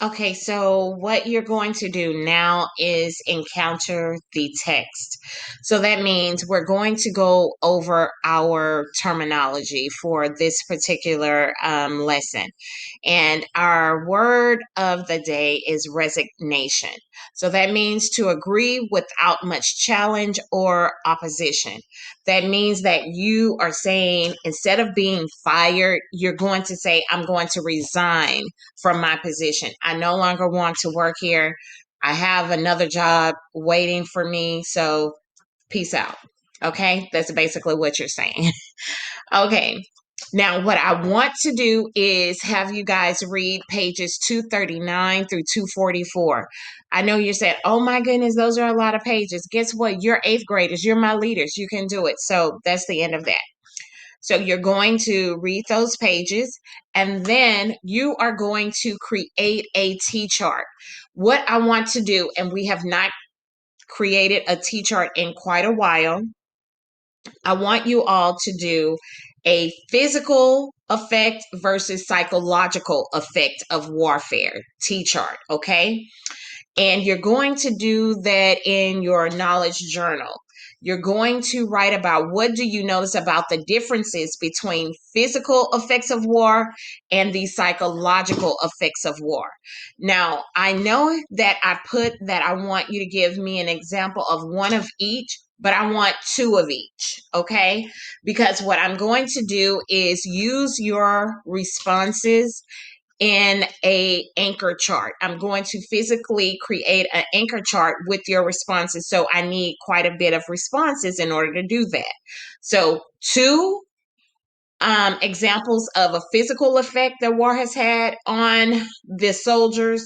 Okay, so what you're going to do now is encounter the text. So that means we're going to go over our terminology for this particular lesson. And our word of the day is resignation. So that means to agree without much challenge or opposition. That means that you are saying, instead of being fired, you're going to say, I'm going to resign from my position. I no longer want to work here. I have another job waiting for me. So peace out. Okay. That's basically what you're saying. Okay. Now, what I want to do is have you guys read pages 239 through 244. I know you said, oh my goodness, those are a lot of pages. Guess what? You're eighth graders. You're my leaders. You can do it. So that's the end of that. So you're going to read those pages and then you are going to create a T-chart. What I want to do, and we have not created a T-chart in quite a while, I want you all to do a physical effect versus psychological effect of warfare T-chart, okay? And you're going to do that in your knowledge journal. You're going to write about what do you notice about the differences between physical effects of war and the psychological effects of war. Now, I know that I put that I want you to give me an example of one of each, but I want two of each, okay? Because what I'm going to do is use your responses in a anchor chart. I'm going to physically create an anchor chart with your responses. So I need quite a bit of responses in order to do that. So two examples of a physical effect that war has had on the soldiers,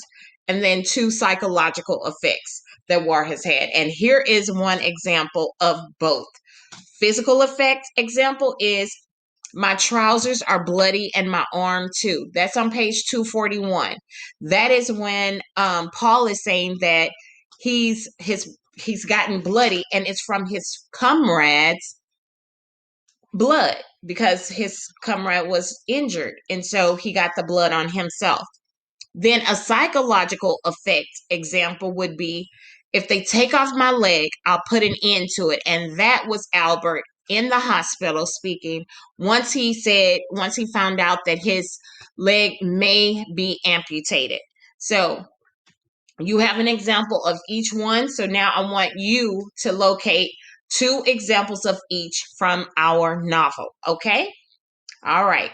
and then two psychological effects that war has had. And here is one example of both. Physical effect example is my trousers are bloody and my arm too. That's on page 241. That is when Paul is saying that he's gotten bloody and it's from his comrades' blood because his comrade was injured and so he got the blood on himself. Then a psychological effect example would be, if they take off my leg, I'll put an end to it. And that was Albert in the hospital speaking once he found out that his leg may be amputated. So you have an example of each one. So now I want you to locate two examples of each from our novel. Okay? All right.